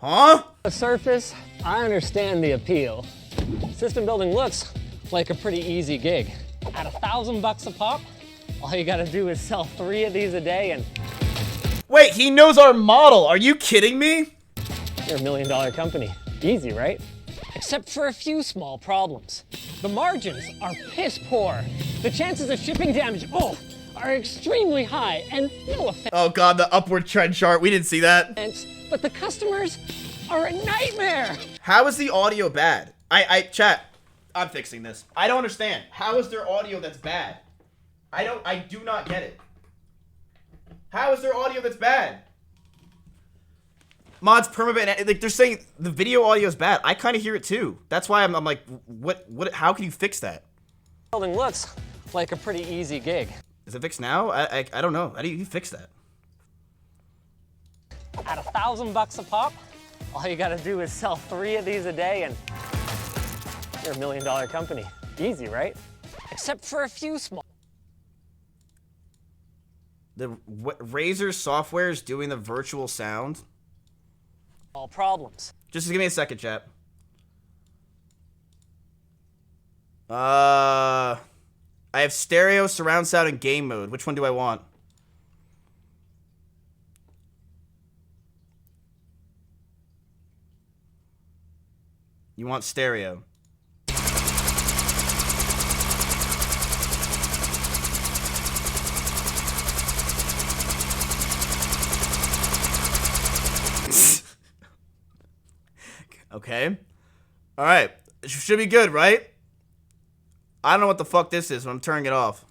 Huh? On the surface, I understand the appeal. System building looks like a pretty easy gig. At $1,000 a pop, all you gotta do is sell 3 of these a day and... Wait, he knows our model. Are you kidding me? You're $1 million company. Easy, right? Except for a few small problems. The margins are piss poor. The chances of shipping damage, are extremely high, and no offense. Oh god, the upward trend chart. We didn't see that. But the customers are a nightmare. How is the audio bad? Chat. I'm fixing this. I don't understand. How is there audio that's bad? I do not get it. How is there audio that's bad? Mods permaban, like they're saying the video audio is bad. I kind of hear it too. That's why I'm like, what, how can you fix that? Building looks like a pretty easy gig. Is it fixed now? I don't know. How do you fix that? At $1,000 a pop, all you gotta do is sell 3 of these a day and you're $1 million company. Easy, right? Except for a few small... The Razer software is doing the virtual sound. All problems. Just give me a second, chat. I have stereo, surround sound, and game mode. Which one do I want? You want stereo. Okay. Alright. Should be good, right? I don't know what the fuck this is, but I'm turning it off.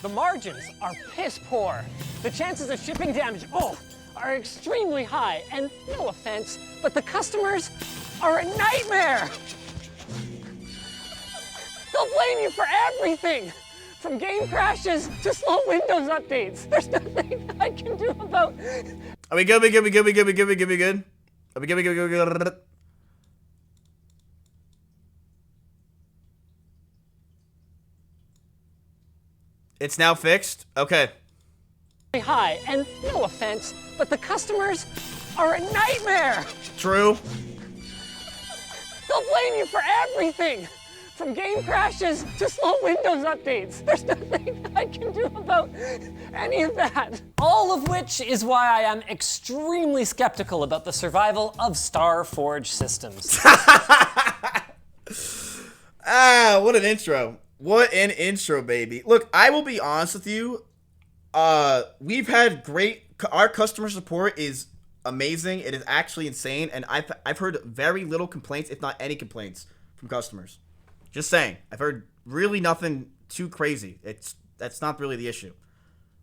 The margins are piss poor. The chances of shipping damage, are extremely high. And no offense, but the customers are a nightmare. They'll blame you for everything. From game crashes to slow Windows updates. There's nothing I can do about... Are we good? We good? We good? We good? We good? We good? We good? Are we good? We good? We good? We good? It's now fixed? Okay. High, and no offense, but the customers are a nightmare. True. They'll blame you for everything. From game crashes to slow Windows updates. There's nothing I can do about any of that. All of which is why I am extremely skeptical about the survival of Starforge systems. Ah, what an intro. What an intro, baby. Look, I will be honest with you. We've had our customer support is amazing. It is actually insane. And I've heard very little complaints, if not any complaints from customers. Just saying. I've heard really nothing too crazy. That's not really the issue.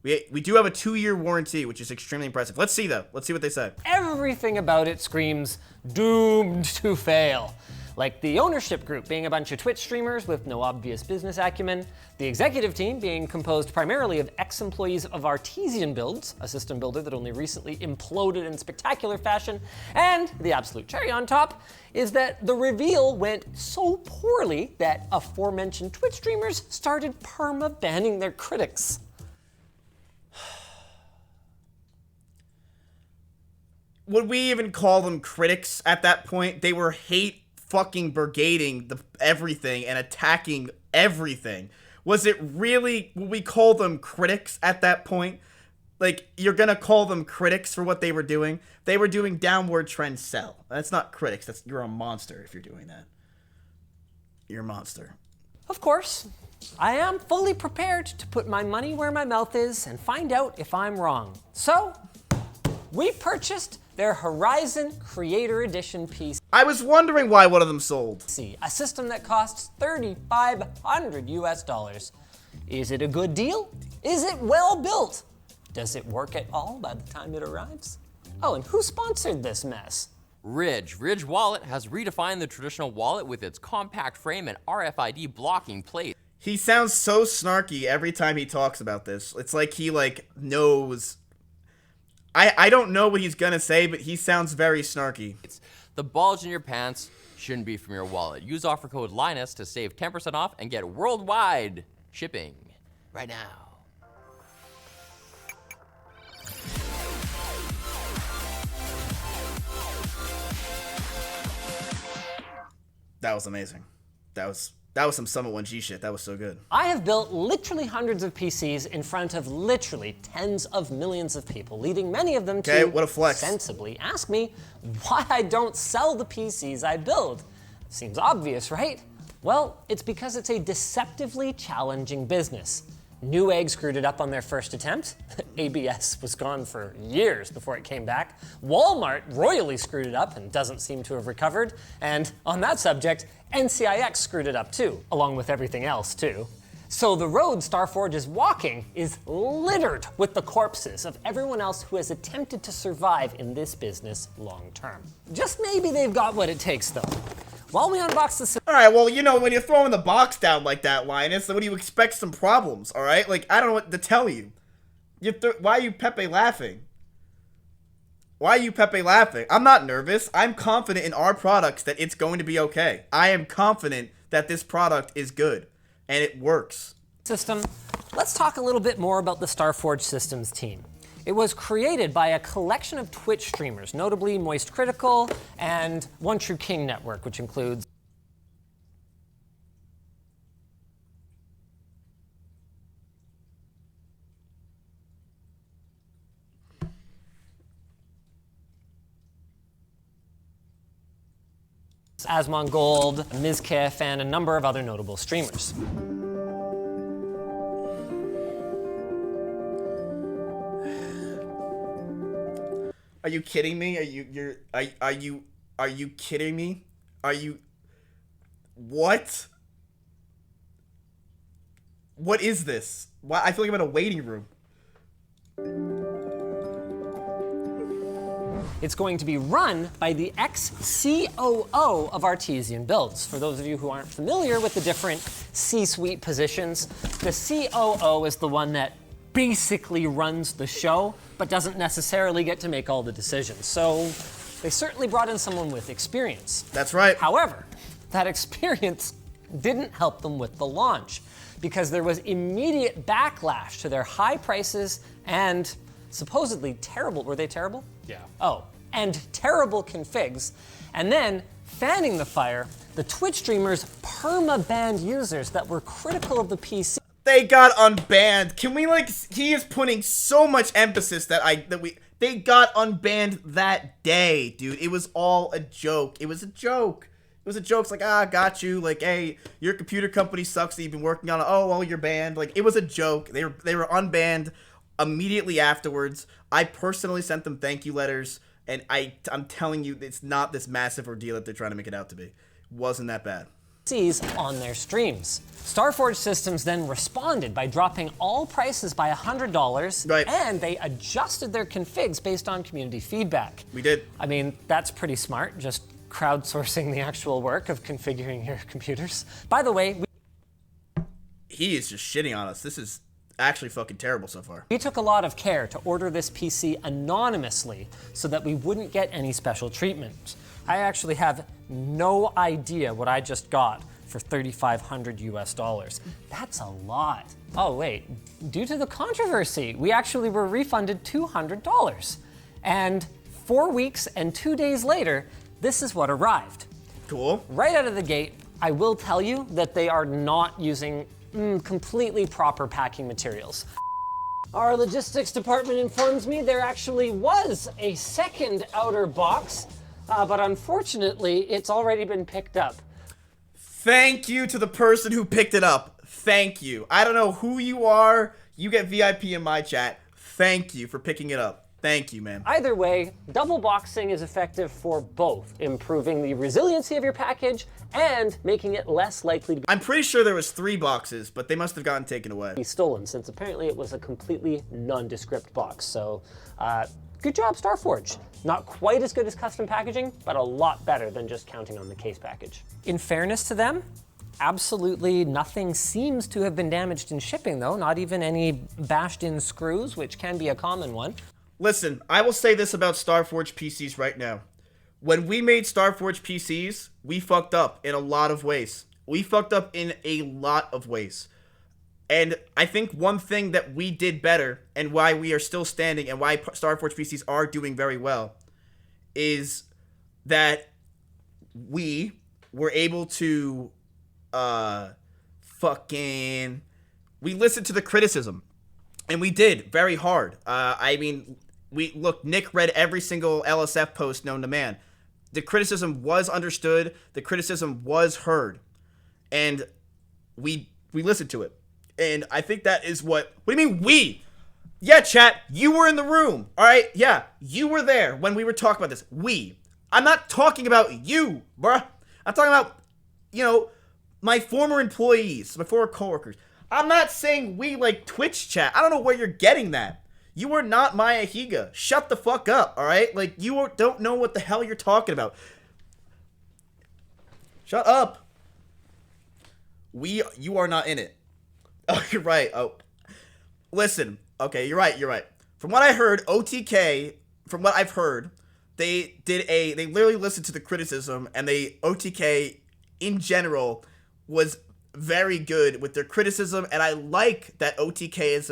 We do have a 2-year warranty, which is extremely impressive. Let's see though. Let's see what they say. Everything about it screams doomed to fail. Like the ownership group being a bunch of Twitch streamers with no obvious business acumen, the executive team being composed primarily of ex-employees of Artesian Builds, a system builder that only recently imploded in spectacular fashion, and the absolute cherry on top is that the reveal went so poorly that aforementioned Twitch streamers started perma-banning their critics. Would we even call them critics at that point? They were fucking brigading everything and attacking everything. Was it really, would we call them critics at that point? Like, you're gonna call them critics for what they were doing? They were doing downward trend sell. That's not critics, you're a monster if you're doing that. You're a monster. Of course, I am fully prepared to put my money where my mouth is and find out if I'm wrong. So, we purchased their Horizon Creator Edition PC. I was wondering why one of them sold. A system that costs $3,500 US. Is it a good deal? Is it well built? Does it work at all by the time it arrives? Oh, and who sponsored this mess? Ridge. Ridge Wallet has redefined the traditional wallet with its compact frame and RFID blocking plate. He sounds so snarky every time he talks about this. It's like he knows. I don't know what he's gonna say, but he sounds very snarky. The bulge in your pants shouldn't be from your wallet. Use offer code Linus to save 10% off and get worldwide shipping right now. That was amazing. That was some Summit 1G shit. That was so good. I have built literally hundreds of PCs in front of literally tens of millions of people, leading many of them to what a flex. sensibly ask me why I don't sell the PCs I build. Seems obvious, right? Well, it's because it's a deceptively challenging business. Newegg screwed it up on their first attempt. ABS was gone for years before it came back. Walmart royally screwed it up and doesn't seem to have recovered. And on that subject, NCIX screwed it up too, along with everything else too. So the road Starforge is walking is littered with the corpses of everyone else who has attempted to survive in this business long term. Just maybe they've got what it takes though. While we unbox the system. All right, well, you know, when you're throwing the box down like that, Linus, then what do you expect some problems, all right? Like, I don't know what to tell you. Why are you Pepe laughing? Why are you Pepe laughing? I'm not nervous. I'm confident in our products that it's going to be okay. I am confident that this product is good, and it works. System. Let's talk a little bit more about the Starforge Systems team. It was created by a collection of Twitch streamers, notably Moist Critical and One True King Network, which includes Asmongold, Mizkif, and a number of other notable streamers. Are you kidding me? Are you kidding me? What? What is this? Why I feel like I'm in a waiting room. It's going to be run by the ex-COO of Artesian Builds. For those of you who aren't familiar with the different C-suite positions, the COO is the one that basically runs the show, but doesn't necessarily get to make all the decisions. So they certainly brought in someone with experience. That's right. However, that experience didn't help them with the launch because there was immediate backlash to their high prices and supposedly terrible, were they terrible? Yeah. Oh, and terrible configs. And then, fanning the fire, the Twitch streamers perma-banned users that were critical of the PC. They got unbanned. Can we he is putting so much emphasis they got unbanned that day, dude. It was all a joke. It was a joke. It was a joke. It's like, got you. Like, hey, your computer company sucks that you've been working on it. Oh, well, you're banned. Like, it was a joke. They were unbanned immediately afterwards. I personally sent them thank you letters, and I'm telling you, it's not this massive ordeal that they're trying to make it out to be. It wasn't that bad. On their streams. Starforge Systems then responded by dropping all prices by $100, right. And they adjusted their configs based on community feedback. We did. I mean, that's pretty smart, just crowdsourcing the actual work of configuring your computers. By the way, he is just shitting on us. This is actually fucking terrible so far. we took a lot of care to order this PC anonymously so that we wouldn't get any special treatment. I actually have no idea what I just got for $3,500 US. That's a lot. Oh wait, due to the controversy, we actually were refunded $200. And 4 weeks and 2 days later, this is what arrived. Cool. Right out of the gate, I will tell you that they are not using completely proper packing materials. Our logistics department informs me there actually was a second outer box, but unfortunately, it's already been picked up. Thank you to the person who picked it up. Thank you. I don't know who you are. You get VIP in my chat. Thank you for picking it up. Thank you, man. Either way, double boxing is effective for both, improving the resiliency of your package and making it less likely to I'm pretty sure there was 3 boxes, but they must have gotten taken away. be stolen, since apparently it was a completely nondescript box. So, good job, Starforge. Not quite as good as custom packaging, but a lot better than just counting on the case package. In fairness to them, absolutely nothing seems to have been damaged in shipping, though. Not even any bashed-in screws, which can be a common one. Listen, I will say this about Starforge PCs right now. When we made Starforge PCs, we fucked up in a lot of ways. We fucked up in a lot of ways. And I think one thing that we did better, and why we are still standing, and why Starforge PCs are doing very well, is that we were able to we listened to the criticism, and we did very hard. I mean, Nick read every single LSF post known to man. The criticism was understood, the criticism was heard, and we listened to it. And I think that is what do you mean we? Yeah, chat, you were in the room, all right? Yeah, you were there when we were talking about this. I'm not talking about you, bruh. I'm talking about, my former employees, my former coworkers. I'm not saying we like Twitch chat. I don't know where you're getting that. You are not Maya Higa. Shut the fuck up, all right? Like, you don't know what the hell you're talking about. Shut up. You are not in it. Oh, you're right. Oh, listen. Okay, you're right. From what I heard, OTK, from what I've heard, they literally listened to the criticism, and OTK in general was very good with their criticism, and I like that OTK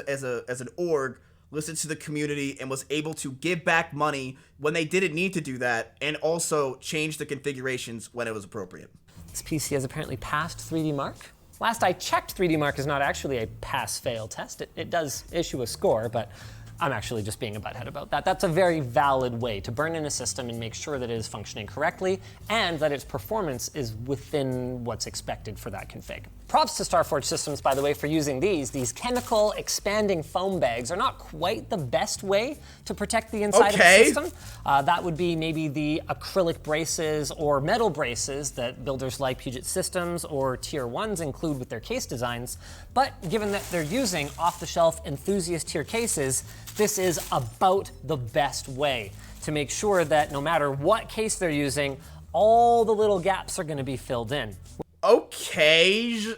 as an org listened to the community and was able to give back money when they didn't need to do that, and also change the configurations when it was appropriate. This PC has apparently passed 3D Mark. Last I checked, 3D Mark is not actually a pass-fail test. It does issue a score, but I'm actually just being a butthead about that. That's a very valid way to burn in a system and make sure that it is functioning correctly and that its performance is within what's expected for that config. Props to Starforge Systems, by the way, for using these chemical expanding foam bags are not quite the best way to protect the inside of the system. That would be maybe the acrylic braces or metal braces that builders like Puget Systems or Tier 1s include with their case designs. But given that they're using off-the-shelf enthusiast tier cases, this is about the best way to make sure that no matter what case they're using, all the little gaps are going to be filled in. Okay,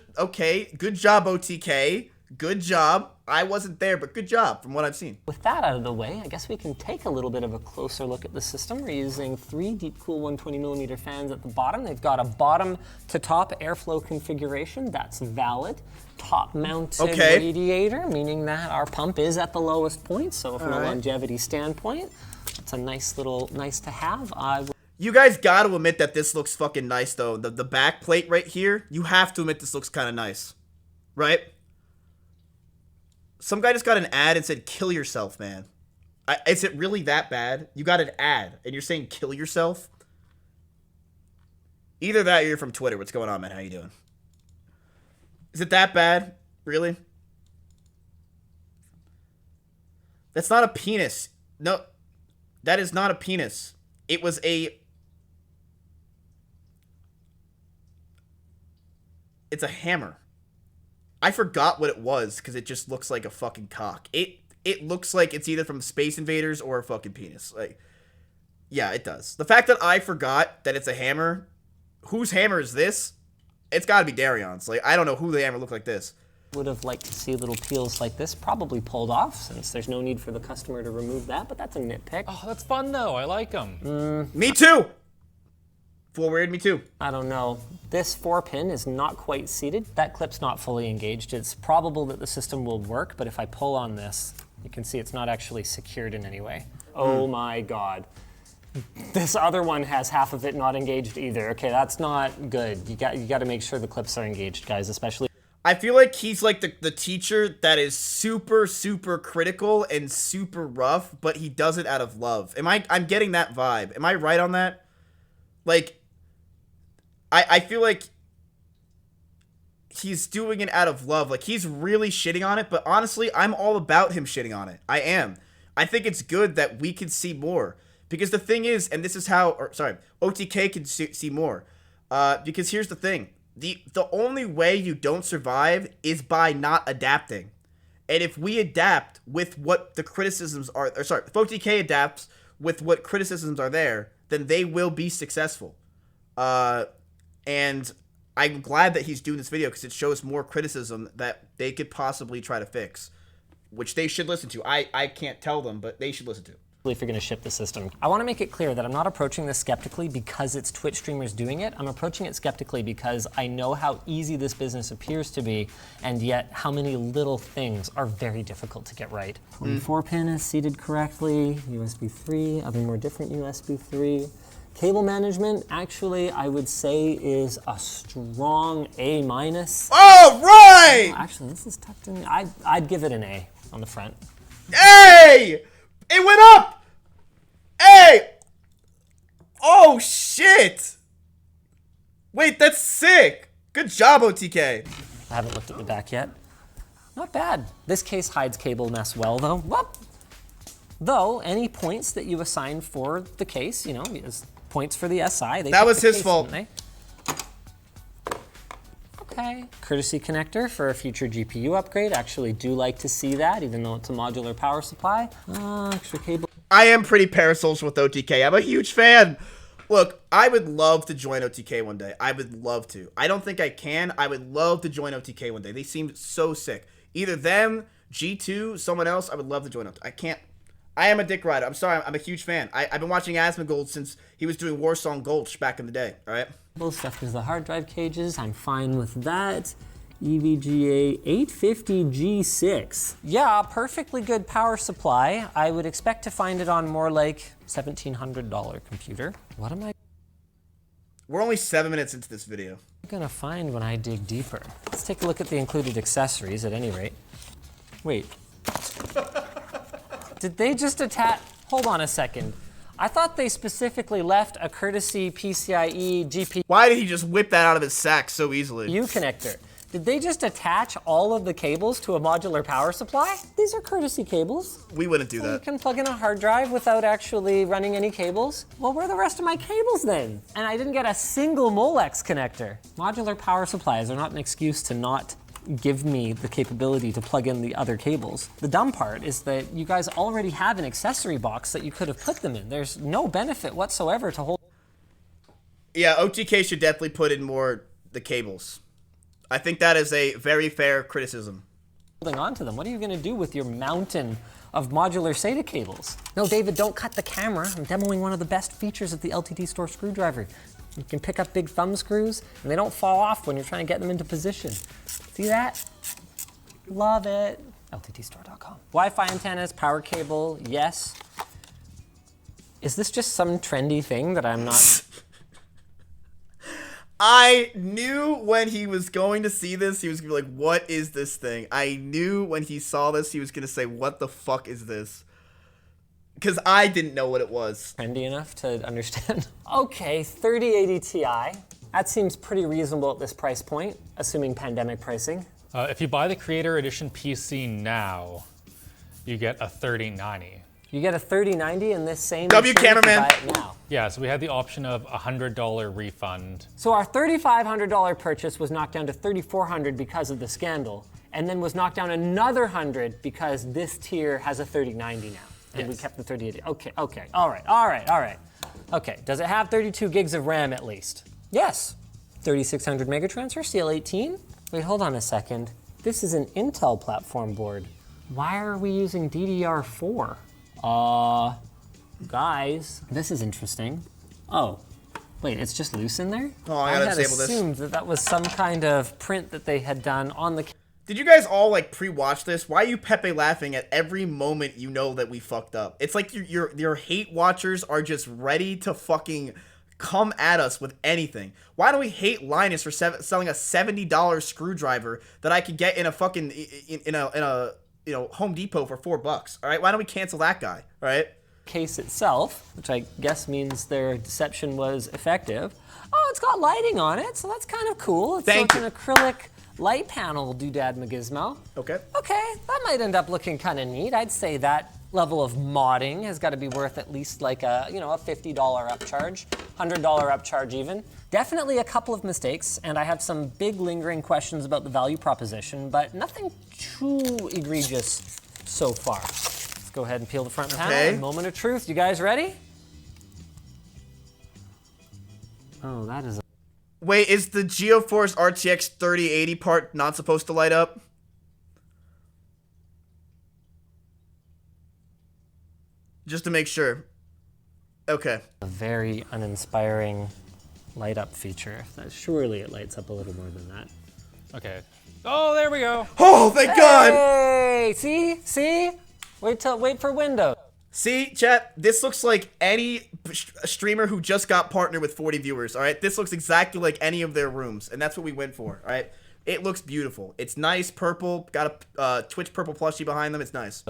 good job, OTK. Good job. I wasn't there, but good job from what I've seen. With that out of the way, I guess we can take a little bit of a closer look at the system. We're using 3 deep cool 120mm fans at the bottom. They've got a bottom to top airflow configuration. That's valid. Top mounted radiator, meaning that our pump is at the lowest point. So from a longevity standpoint, it's a nice to have. You guys got to admit that this looks fucking nice, though. The back plate right here, you have to admit this looks kind of nice. Right? Some guy just got an ad and said, kill yourself, man. Is it really that bad? You got an ad, and you're saying kill yourself? Either that or you're from Twitter. What's going on, man? How you doing? Is it that bad? Really? That's not a penis. No, that is not a penis. It was it's a hammer. I forgot what it was because it just looks like a fucking cock. It looks like it's either from Space Invaders or a fucking penis. Like, yeah, it does. The fact that I forgot that it's a hammer, whose hammer is this? It's got to be Darion's. Like, I don't know who the hammer looked like this. Would have liked to see little peels like this probably pulled off, since there's no need for the customer to remove that, but that's a nitpick. Oh, that's fun though. I like them. Me too. Forward, me too. I don't know. This 4-pin is not quite seated. That clip's not fully engaged. It's probable that the system will work, but if I pull on this, you can see it's not actually secured in any way. Oh my God. This other one has half of it not engaged either. Okay, that's not good. You got to make sure the clips are engaged, guys, especially. I feel like he's like the teacher that is super, super critical and super rough, but he does it out of love. I'm getting that vibe. Am I right on that? Like, I feel like he's doing it out of love. Like, he's really shitting on it, but honestly, I'm all about him shitting on it. I am. I think it's good that we can see more. Because the thing is, and this is how, OTK can see more. Because here's the thing. The only way you don't survive is by not adapting. And if we adapt with what the criticisms are, if OTK adapts with what criticisms are there, then they will be successful. And I'm glad that he's doing this video because it shows more criticism that they could possibly try to fix, which they should listen to. I can't tell them, but they should listen to. If you're going to ship the system. I want to make it clear that I'm not approaching this skeptically because it's Twitch streamers doing it. I'm approaching it skeptically because I know how easy this business appears to be, and yet how many little things are very difficult to get right. 4-pin is seated correctly, USB 3, other more different USB 3. Cable management, actually, I would say is a strong A-. All right! Actually, this is tucked in. I'd give it an A on the front. Hey! It went up! Hey! Oh, shit! Wait, that's sick! Good job, OTK. I haven't looked at the back yet. Not bad. This case hides cable mess well, though. Whoop! Though, any points that you assign for the case, you know, is points for the SI. That was his fault. Okay. Courtesy connector for a future GPU upgrade. Actually do like to see that, even though it's a modular power supply. Extra cable. I am pretty parasocial with OTK. I'm a huge fan. Look, I would love to join OTK one day. I would love to. I don't think I can. I would love to join OTK one day. They seem so sick. Either them, G2, someone else. I would love to join OTK. I can't. I am a dick rider. I'm sorry. I'm a huge fan. I've been watching Asmongold since he was doing Warsong Gulch back in the day. All right. Stuff is the hard drive cages. I'm fine with that. EVGA 850G6. Yeah, perfectly good power supply. I would expect to find it on more like $1,700 computer. What am I We're only 7 minutes into this video. gonna find when I dig deeper? Let's take a look at the included accessories at any rate. Wait. Did they just attach? Hold on a second. I thought they specifically left a courtesy PCIe GPU Why did he just whip that out of his sack so easily? connector. Did they just attach all of the cables to a modular power supply? These are courtesy cables. We wouldn't do You that. can plug in a hard drive without actually running any cables. Well, where are the rest of my cables then? And I didn't get a single Molex connector. Modular power supplies are not an excuse to not give me the capability to plug in the other cables. The dumb part is that you guys already have an accessory box that you could have put them in. There's no benefit whatsoever to Yeah, OTK should definitely put in more the cables. I think that is a very fair criticism. holding on to them. What are you gonna do with your mountain of modular SATA cables? No, David, don't cut the camera. I'm demoing one of the best features of the LTD Store screwdriver. You can pick up big thumb screws and they don't fall off when you're trying to get them into position. See that? Love it. LTDstore.com. Wi-Fi antennas, power cable, yes. Is this just some trendy thing that I'm not? I knew when he was going to see this, he was going to be like, what is this thing? I knew when he saw this, he was going to say, what the fuck is this? Because I didn't know what it was. Trendy enough to understand. Okay, 3080 Ti. That seems pretty reasonable at this price point, assuming pandemic pricing. If you buy the Creator Edition PC now, you get a 3090. You get a 3090 in this same W machine if you cameraman. buy it now. Yeah, so we had the option of a $100 refund. So our $3,500 purchase was knocked down to $3,400 because of the scandal, and then was knocked down another $100 because this tier has a 3090 now, and we Yes. kept the 3080. Okay, all right. Okay, does it have 32 gigs of RAM at least? Yes. 3600 megatransfer, CL18. Wait, hold on a second. This is an Intel platform board. Why are we using DDR4? Guys, this is interesting. Oh, wait, it's just loose in there? Oh, I gotta had disable this. assumed that that was some kind of print that they had done on the. Did you guys all like pre-watch this? Why are you Pepe laughing at every moment you know that we fucked up? It's like your hate watchers are just ready to fucking come at us with anything. Why do we hate Linus for selling a $70 screwdriver that I could get in a fucking in a Home Depot for $4? All right, why don't we cancel that guy? All right. Case itself, which I guess means their deception was effective. Oh, it's got lighting on it, so that's kind of cool. It's Thank like you. an acrylic light panel doodad Magismo. Okay. Okay, that might end up looking kind of neat. I'd say that level of modding has got to be worth at least like a $50 upcharge, $100 upcharge even. Definitely a couple of mistakes, and I have some big lingering questions about the value proposition, but nothing too egregious so far. Let's go ahead and peel the front panel. Okay. Moment of truth. You guys ready? Oh, that is. Wait, is the GeoForce RTX 3080 part not supposed to light up? Just to make sure. Okay. A very uninspiring light up feature. Surely it lights up a little more than that. Okay. Oh, there we go. Oh, thank God! Hey, see? Wait for Windows. See, chat, this looks like any streamer who just got partnered with 40 viewers, all right? This looks exactly like any of their rooms, and that's what we went for, all right? It looks beautiful. It's nice, purple, got a Twitch purple plushie behind them. It's nice.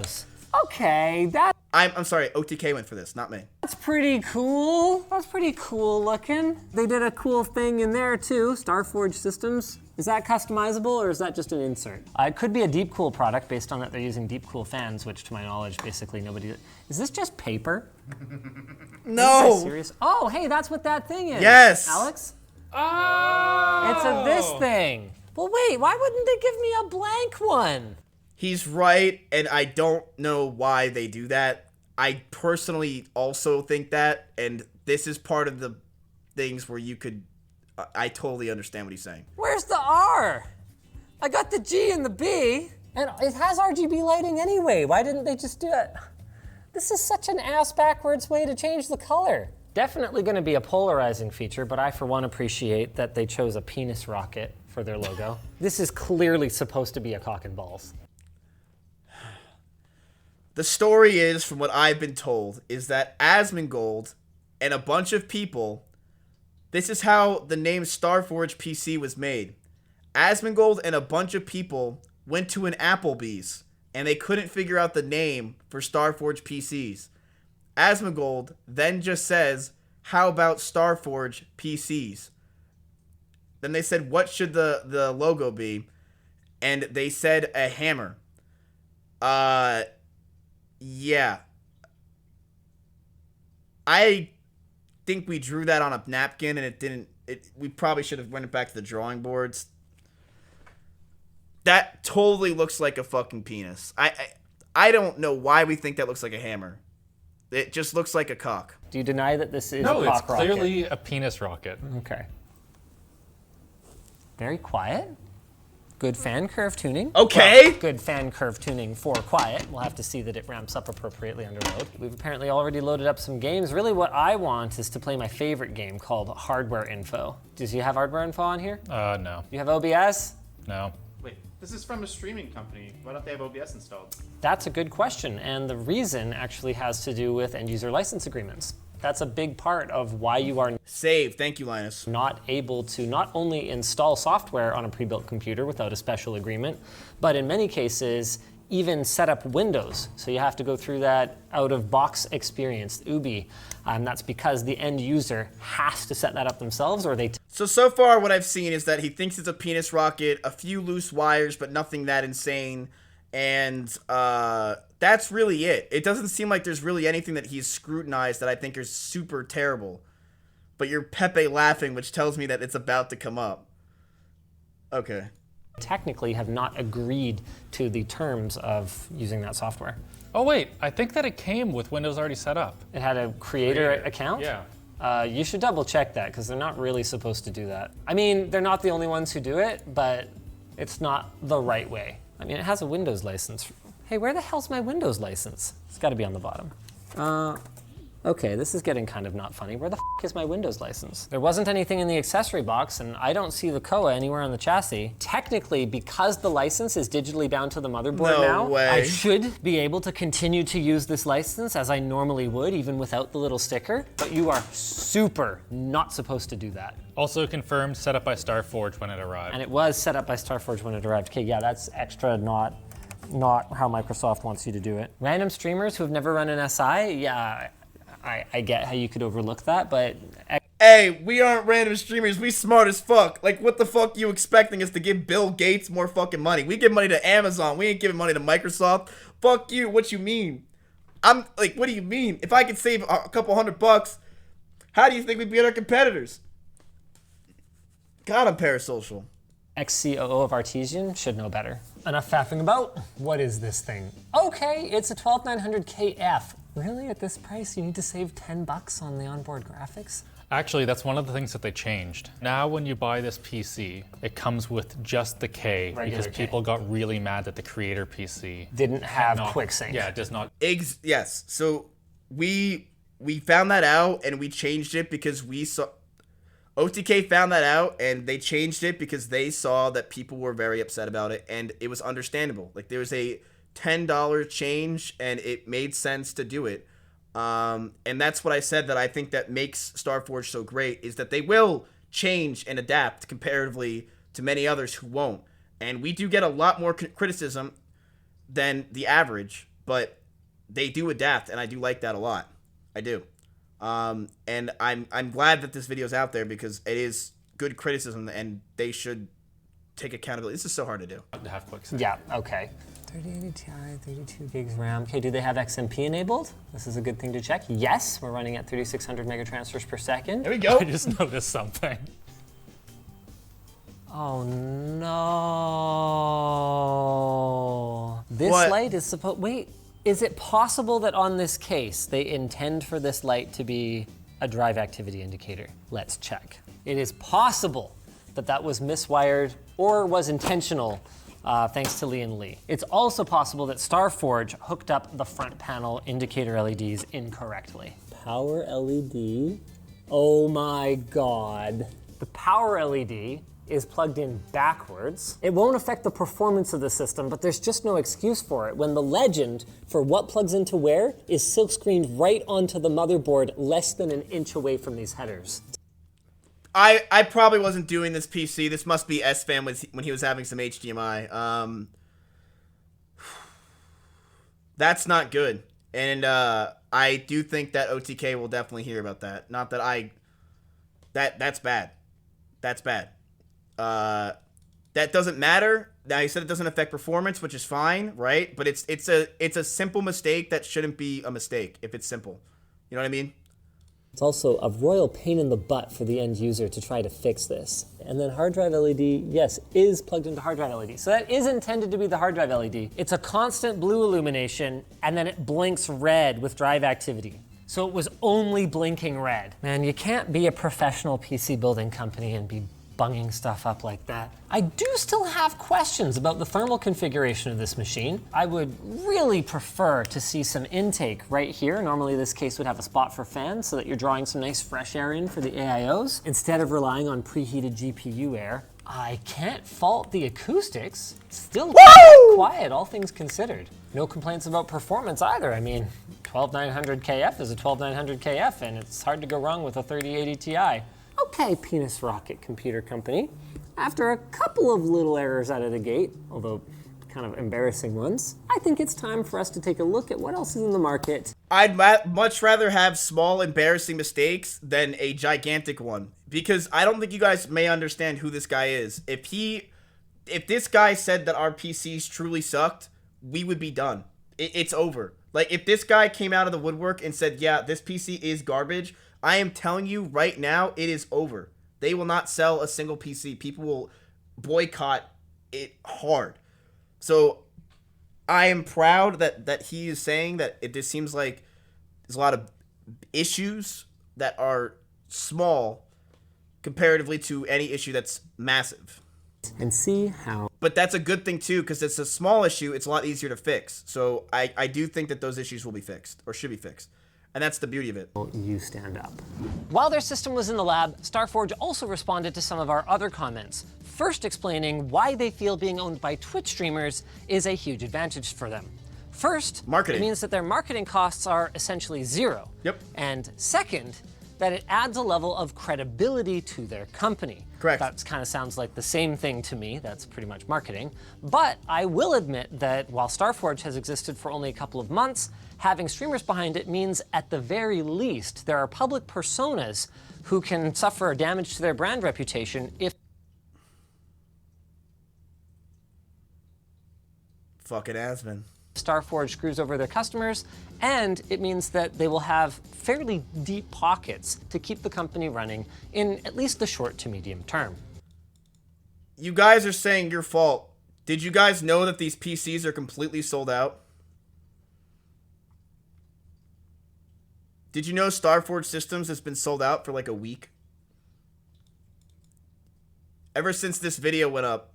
Okay, I'm sorry, OTK went for this, not me. that's pretty cool. That's pretty cool looking. They did a cool thing in there too, Starforge systems. Is that customizable or is that just an insert? It could be a Deep Cool product based on that they're using Deep Cool fans, which to my knowledge, basically nobody. Is this just paper? No! Is that serious? Oh, hey, that's what that thing is. Yes! Alex? Oh! It's this thing. Well, wait, why wouldn't they give me a blank one? He's right, and I don't know why they do that. I personally also think that, and this is part of the things where you could... I totally understand what he's saying. Where's the R? I got the G and the B, and it has RGB lighting anyway. Why didn't they just do it? This is such an ass-backwards way to change the color. Definitely going to be a polarizing feature, but I, for one, appreciate that they chose a penis rocket for their logo. This is clearly supposed to be a cock and balls. The story is, from what I've been told, is that Asmongold and a bunch of people... This is how the name Starforge PC was made. Asmongold and a bunch of people went to an Applebee's, and they couldn't figure out the name for Starforge PCs. Asmongold then just says, how about Starforge PCs? Then they said, what should the logo be? And they said a hammer. Yeah. I think we drew that on a napkin and it didn't... we probably should have went back to the drawing boards. That totally looks like a fucking penis. I don't know why we think that looks like a hammer. It just looks like a cock. Do you deny that this is No, a it's cock rocket? clearly a penis rocket. Okay. Very quiet. Good fan curve tuning. Okay. Well, good fan curve tuning for quiet. We'll have to see that it ramps up appropriately under load. We've apparently already loaded up some games. Really what I want is to play my favorite game called Hardware Info. Does you have Hardware Info on here? No. You have OBS? No. Wait, this is from a streaming company. Why don't they have OBS installed? That's a good question. And the reason actually has to do with end user license agreements. That's a big part of why you are Save. Thank you, Linus. not able to not only install software on a pre-built computer without a special agreement, but in many cases, even set up Windows. So you have to go through that out-of-box experience, UBI. That's because the end user has to set that up themselves or they... So far what I've seen is that he thinks it's a penis rocket, a few loose wires, but nothing that insane. And that's really it. It doesn't seem like there's really anything that he's scrutinized that I think is super terrible. But you're Pepe laughing, which tells me that it's about to come up. Okay. technically have not agreed to the terms of using that software. Oh wait, I think that it came with Windows already set up. It had a creator account? Yeah. You should double check that because they're not really supposed to do that. I mean, they're not the only ones who do it, but it's not the right way. I mean, it has a Windows license. Hey, where the hell's my Windows license? It's got to be on the bottom. Okay, this is getting kind of not funny. Where the f is my Windows license? There wasn't anything in the accessory box, and I don't see the COA anywhere on the chassis. Technically, because the license is digitally bound to the motherboard now, way. I should be able to continue to use this license as I normally would, even without the little sticker. But you are super not supposed to do that. Also confirmed, set up by Starforge when it arrived. And it was set up by Starforge when it arrived. Okay, yeah, that's extra not how Microsoft wants you to do it. Random streamers who have never run an SI, yeah, I get how you could overlook that, but... Hey, we aren't random streamers, we smart as fuck. Like, what the fuck you expecting us to give Bill Gates more fucking money? We give money to Amazon, we ain't giving money to Microsoft. Fuck you, what you mean? I'm, like, what do you mean? If I could save a couple $100, how do you think we'd beat our competitors? God, I'm parasocial. Ex-COO of Artesian should know better. Enough faffing about. What is this thing? Okay, it's a 12900KF. Really, at this price, you need to save $10 on the onboard graphics? Actually, that's one of the things that they changed. Now when you buy this PC, it comes with just the K Regular because K. people got really mad that the creator PC Didn't have not- quick sync. Yeah, it does not. Yes, so we found that out and we changed it because we saw... OTK found that out and they changed it because they saw that people were very upset about it and it was understandable. Like there was a $10 change and it made sense to do it. And that's what I said, that I think that makes Starforge so great, is that they will change and adapt comparatively to many others who won't. And we do get a lot more criticism than the average, but they do adapt, and I do like that a lot. I do. And I'm glad that this video is out there, because it is good criticism, and they should take accountability. This is so hard to do. To have quick save. Yeah, okay. 3080 Ti, 32 gigs RAM. Okay, do they have XMP enabled? This is a good thing to check. Yes, we're running at 3600 megatransfers per second. There we go. I just noticed something. Oh no. This What? light is supposed, wait, is it possible that on this case they intend for this light to be a drive activity indicator? Let's check. It is possible that that was miswired or was intentional, thanks to Lee and Lee. It's also possible that Starforge hooked up the front panel indicator LEDs incorrectly. Power LED, oh my God. The power LED is plugged in backwards. It won't affect the performance of the system, but there's just no excuse for it when the legend for what plugs into where is silkscreened right onto the motherboard less than an inch away from these headers. I probably wasn't doing this PC. This must be S-Fam when he was having some HDMI. That's not good. And I do think that OTK will definitely hear about that. Not that I... That's bad. That's bad. That doesn't matter. Now, he said it doesn't affect performance, which is fine, right? But it's a simple mistake that shouldn't be a mistake if it's simple. You know what I mean? It's also a royal pain in the butt for the end user to try to fix this. And then hard drive LED, yes, is plugged into hard drive LED. So that is intended to be the hard drive LED. It's a constant blue illumination, and then it blinks red with drive activity. So it was only blinking red. Man, you can't be a professional PC building company and be bunging stuff up like that. I do still have questions about the thermal configuration of this machine. I would really prefer to see some intake right here. Normally this case would have a spot for fans so that you're drawing some nice fresh air in for the AIOs instead of relying on preheated GPU air. I can't fault the acoustics. Still quiet, all things considered. No complaints about performance either. I mean, 12900 KF is a 12900 KF, and it's hard to go wrong with a 3080 Ti. Okay, Penis Rocket Computer Company. After a couple of little errors out of the gate, although kind of embarrassing ones, I think it's time for us to take a look at what else is in the market. I'd much rather have small, embarrassing mistakes than a gigantic one, because I don't think you guys may understand who this guy is. If this guy said that our PCs truly sucked, we would be done. It's over. Like, if this guy came out of the woodwork and said, yeah, this PC is garbage, I am telling you right now, it is over. They will not sell a single PC. People will boycott it hard. So I am proud that he is saying that it just seems like there's a lot of issues that are small comparatively to any issue that's massive. And see how. But that's a good thing too, because it's a small issue, it's a lot easier to fix. So I do think that those issues will be fixed, or should be fixed. And that's the beauty of it. You stand up. While their system was in the lab, Starforge also responded to some of our other comments, first explaining why they feel being owned by Twitch streamers is a huge advantage for them. First, marketing. It means that their marketing costs are essentially zero. Yep. And second, that it adds a level of credibility to their company. Correct. That kind of sounds like the same thing to me. That's pretty much marketing. But I will admit that while Starforge has existed for only a couple of months, having streamers behind it means at the very least there are public personas who can suffer damage to their brand reputation if fucking Asman. Starforge screws over their customers, and it means that they will have fairly deep pockets to keep the company running in at least the short to medium term. You guys are saying your fault. Did you guys know that these PCs are completely sold out? Did you know Starforge Systems has been sold out for like a week? Ever since this video went up,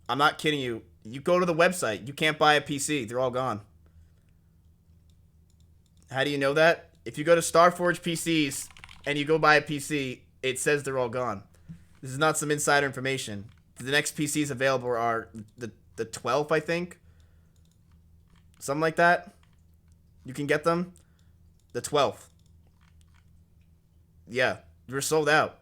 I'm not kidding you, you go to the website, you can't buy a PC, they're all gone. How do you know that? If you go to Starforge PCs and you go buy a PC, it says they're all gone. This is not some insider information. The next PCs available are the 12th, I think. Something like that. You can get them. The 12th. Yeah, we're sold out.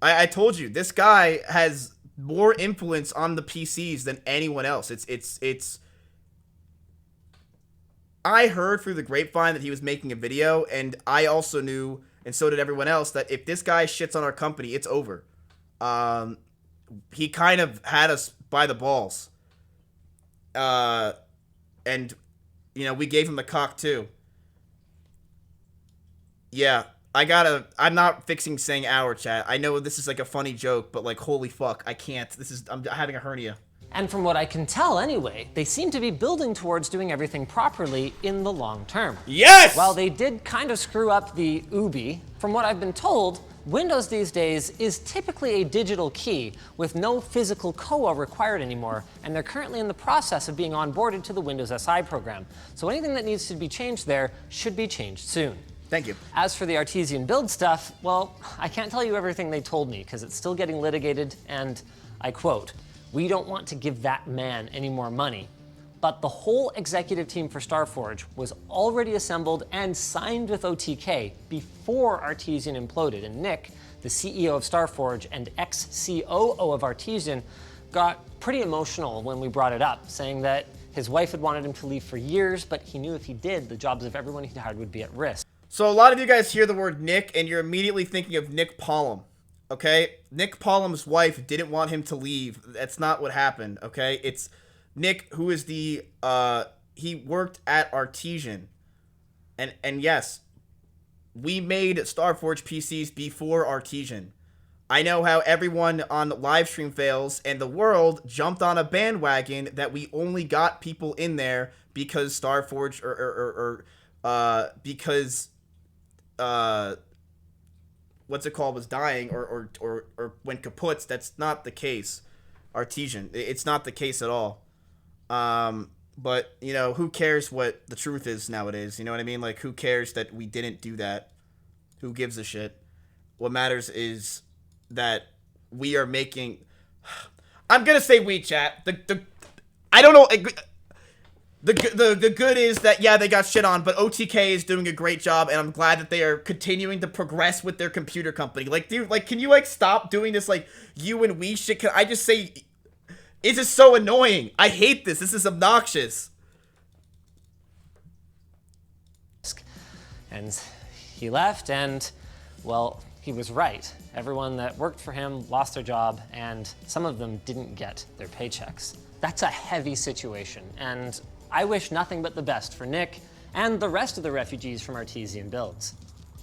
I told you, this guy has more influence on the PCs than anyone else. It's I heard through the grapevine that he was making a video, and I also knew, and so did everyone else, that if this guy shits on our company, it's over. He kind of had us by the balls. And, you know, we gave him the cock too. Yeah, I'm not fixing saying our, chat. I know this is like a funny joke, but like, holy fuck, I can't. I'm having a hernia. And from what I can tell anyway, they seem to be building towards doing everything properly in the long term. Yes! While they did kind of screw up the UBI, from what I've been told, Windows these days is typically a digital key with no physical COA required anymore, and they're currently in the process of being onboarded to the Windows SI program. So anything that needs to be changed there should be changed soon. Thank you. As for the Artesian build stuff, well, I can't tell you everything they told me because it's still getting litigated, and I quote, "We don't want to give that man any more money." But the whole executive team for Starforge was already assembled and signed with OTK before Artesian imploded. And Nick, the CEO of Starforge and ex-COO of Artesian, got pretty emotional when we brought it up, saying that his wife had wanted him to leave for years, but he knew if he did, the jobs of everyone he hired would be at risk. So a lot of you guys hear the word Nick, and you're immediately thinking of Nick Pollum. Okay? Nick Pollum's wife didn't want him to leave. That's not what happened, okay? It's Nick, who is the, he worked at Artesian. And yes, we made Starforge PCs before Artesian. I know how everyone on Livestream Fails and the world jumped on a bandwagon that we only got people in there because Starforge, because, what's it called, was dying or went kaput. That's not the case. Artesian. It's not the case at all. But, you know, who cares what the truth is nowadays? You know what I mean? Like, who cares that we didn't do that? Who gives a shit? What matters is that we are making... I'm gonna say we, chat. I don't know... The good is that, yeah, they got shit on, but OTK is doing a great job, and I'm glad that they are continuing to progress with their computer company. Like, dude, like, can you, like, stop doing this, like, you and we shit? Can I just say... It's just so annoying. I hate this. This is obnoxious. And he left, and, well, he was right. Everyone that worked for him lost their job, and some of them didn't get their paychecks. That's a heavy situation, and I wish nothing but the best for Nick and the rest of the refugees from Artesian builds.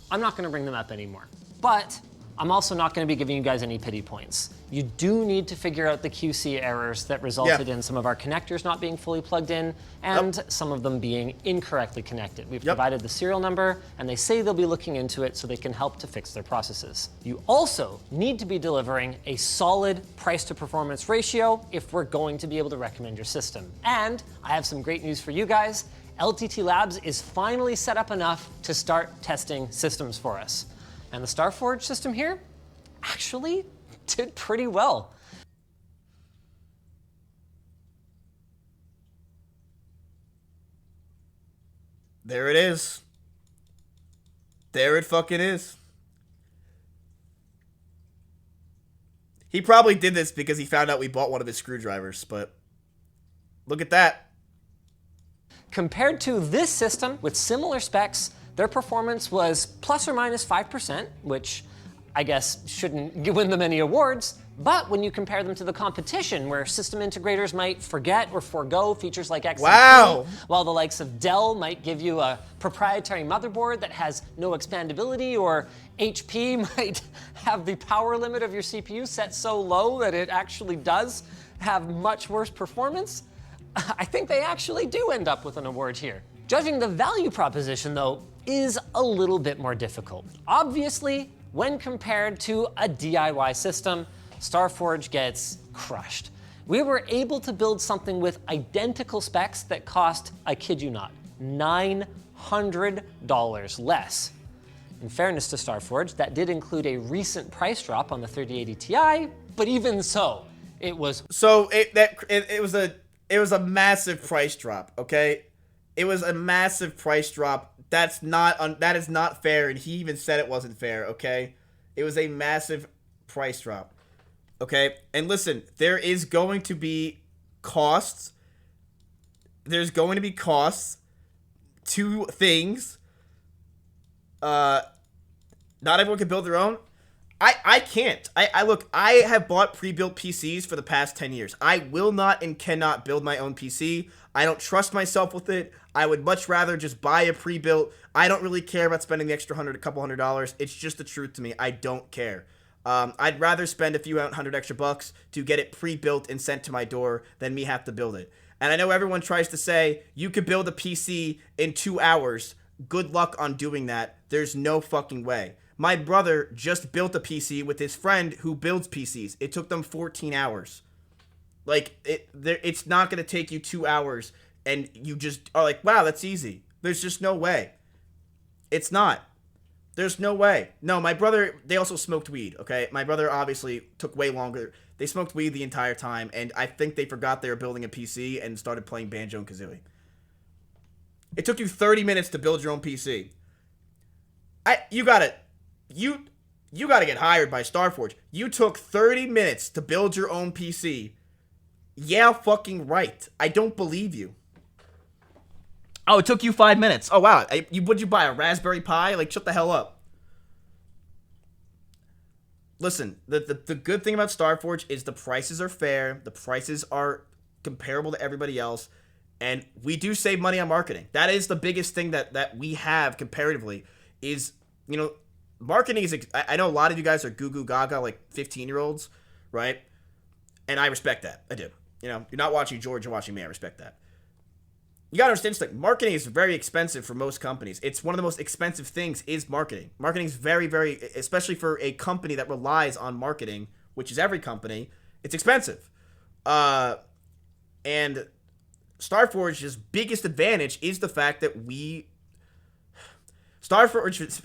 I'm not going to bring them up anymore, but I'm also not going to be giving you guys any pity points. You do need to figure out the QC errors that resulted in some of our connectors not being fully plugged in and some of them being incorrectly connected. We've provided the serial number, and they say they'll be looking into it so they can help to fix their processes. You also need to be delivering a solid price to performance ratio if we're going to be able to recommend your system. And I have some great news for you guys. LTT Labs is finally set up enough to start testing systems for us. And the Starforge system here actually did pretty well. There it is. There it fucking is. He probably did this because he found out we bought one of his screwdrivers, but look at that. Compared to this system with similar specs, their performance was plus or minus 5%, which I guess shouldn't win them any awards. But when you compare them to the competition, where system integrators might forget or forego features like XMP, while the likes of Dell might give you a proprietary motherboard that has no expandability, or HP might have the power limit of your CPU set so low that it actually does have much worse performance, I think they actually do end up with an award here. Judging the value proposition, though, is a little bit more difficult. Obviously, when compared to a DIY system, Starforge gets crushed. We were able to build something with identical specs that cost, I kid you not, $900 less. In fairness to Starforge, that did include a recent price drop on the 3080 Ti, but even so, it was... So it was a massive price drop, okay? It was a massive price drop That is not fair, and he even said it wasn't fair, okay? It was a massive price drop. Okay? And listen, there is going to be costs. There's going to be costs to things. Not everyone can build their own. I can't. I look, I have bought pre-built PCs for the past 10 years. I will not and cannot build my own PC. I don't trust myself with it. I would much rather just buy a pre-built. I don't really care about spending the extra couple $100. It's just the truth to me. I don't care. I'd rather spend a few $100 extra bucks to get it pre-built and sent to my door than me have to build it. And I know everyone tries to say, you could build a PC in 2 hours. Good luck on doing that. There's no fucking way. My brother just built a PC with his friend who builds PCs. It took them 14 hours. Like, it's not going to take you 2 hours, and you just are like, wow, that's easy. There's just no way. It's not. There's no way. No, my brother, they also smoked weed, okay? My brother obviously took way longer. They smoked weed the entire time, and I think they forgot they were building a PC and started playing Banjo and Kazooie. It took you 30 minutes to build your own PC. You gotta get hired by Starforge. You took 30 minutes to build your own PC. Yeah, fucking right. I don't believe you. Oh, it took you 5 minutes. Oh, wow. Would you buy a Raspberry Pi? Like, shut the hell up. Listen, the good thing about Starforge is the prices are fair. The prices are comparable to everybody else. And we do save money on marketing. That is the biggest thing that we have comparatively is, you know, marketing is, I know a lot of you guys are goo goo gaga, like 15-year-olds, right? And I respect that. I do. You know, you're not watching George, you're watching me. I respect that. You gotta understand, like, marketing is very expensive for most companies. It's one of the most expensive things is marketing. Marketing is very, very, especially for a company that relies on marketing, which is every company, it's expensive. And Starforge's biggest advantage is the fact that Starforge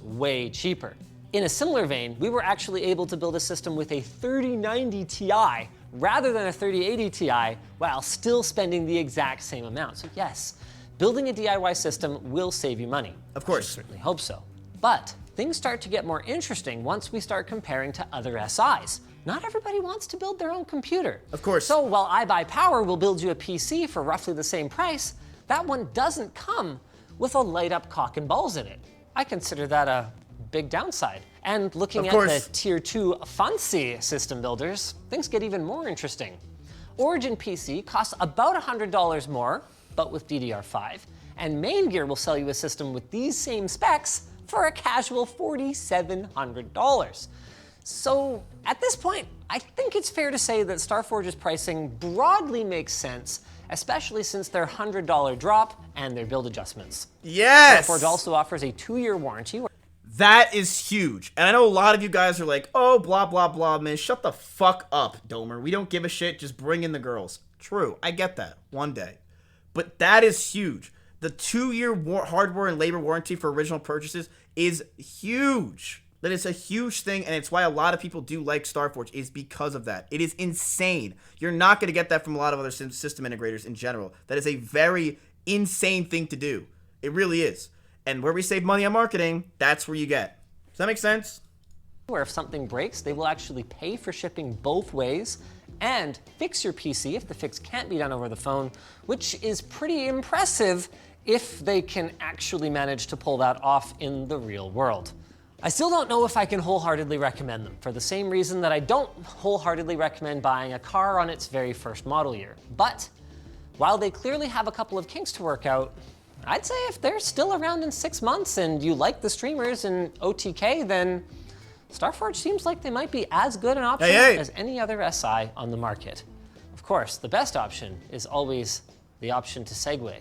way cheaper. In a similar vein, we were actually able to build a system with a 3090 Ti rather than a 3080 Ti while still spending the exact same amount. So yes, building a DIY system will save you money. Of course. I certainly hope so. But things start to get more interesting once we start comparing to other SIs. Not everybody wants to build their own computer. Of course. So while iBuyPower will build you a PC for roughly the same price, that one doesn't come with a light-up cock and balls in it. I consider that a big downside. And looking at the tier 2 fancy system builders, things get even more interesting. Origin PC costs about $100 more, but with DDR5, and Main Gear will sell you a system with these same specs for a casual $4,700. So at this point, I think it's fair to say that Starforge's pricing broadly makes sense, especially since their $100 drop and their build adjustments. Yes! Starforge also offers a 2-year warranty. That is huge. And I know a lot of you guys are like, oh, blah, blah, blah, man. Shut the fuck up, Domer. We don't give a shit. Just bring in the girls. True. I get that. One day. But that is huge. The 2-year hardware and labor warranty for original purchases is huge. That is a huge thing, and it's why a lot of people do like Starforge, is because of that. It is insane. You're not going to get that from a lot of other system integrators in general. That is a very insane thing to do. It really is. And where we save money on marketing, that's where you get. Does that make sense? Where if something breaks, they will actually pay for shipping both ways and fix your PC if the fix can't be done over the phone, which is pretty impressive if they can actually manage to pull that off in the real world. I still don't know if I can wholeheartedly recommend them, for the same reason that I don't wholeheartedly recommend buying a car on its very first model year. But while they clearly have a couple of kinks to work out, I'd say if they're still around in 6 months and you like the streamers in OTK, then Starforge seems like they might be as good an option as any other SI on the market. Of course, the best option is always the option to segue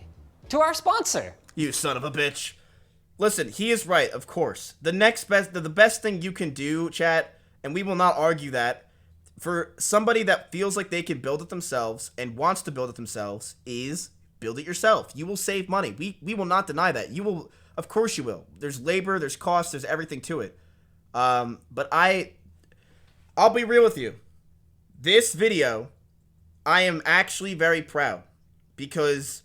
to our sponsor. You son of a bitch. Listen, he is right, of course. The best thing you can do, chat, and we will not argue that, for somebody that feels like they can build it themselves and wants to build it themselves, is build it yourself. You will save money. We will not deny that. You will, of course you will. There's labor, there's cost, there's everything to it. But I'll be real with you. This video, I am actually very proud because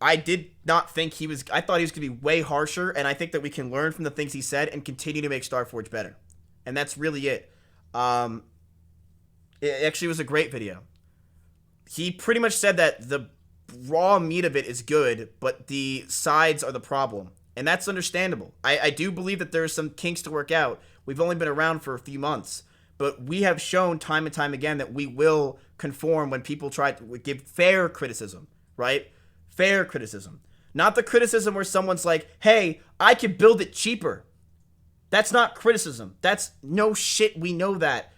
I did not think he was. I thought he was going to be way harsher, and I think that we can learn from the things he said and continue to make Starforge better. And that's really it. It actually was a great video. He pretty much said that the raw meat of it is good, but the sides are the problem. And that's understandable. I do believe that there's some kinks to work out. We've only been around for a few months. But we have shown time and time again that we will conform when people try to give fair criticism, right? Fair criticism. Not the criticism where someone's like, hey, I could build it cheaper. That's not criticism. That's no shit. We know that.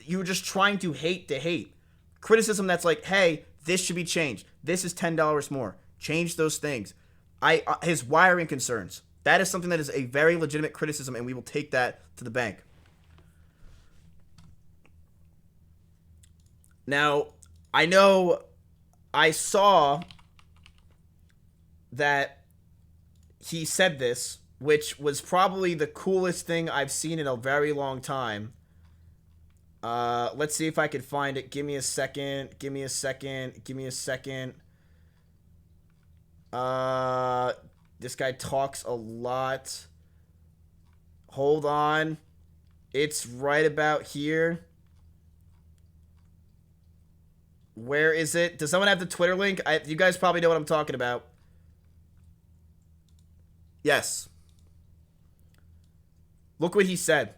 You're just trying to hate to hate. Criticism that's like, hey, this should be changed. This is $10 more. Change those things. His wiring concerns. That is something that is a very legitimate criticism, and we will take that to the bank. Now, I know I saw that he said this, which was probably the coolest thing I've seen in a very long time. Let's see if I can find it. Give me a second. Give me a second. Give me a second. This guy talks a lot. Hold on. It's right about here. Where is it? Does someone have the Twitter link? You guys probably know what I'm talking about. Yes. Look what he said.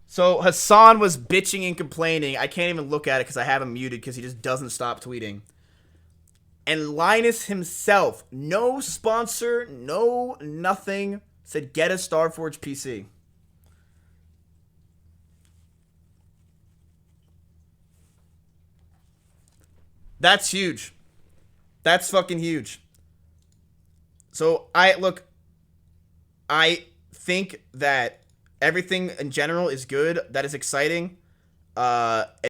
So Hassan was bitching and complaining. I can't even look at it because I have him muted because he just doesn't stop tweeting. And Linus himself, no sponsor, no nothing, said get a Starforge PC. That's huge. That's fucking huge. So I think that everything in general is good. That is exciting.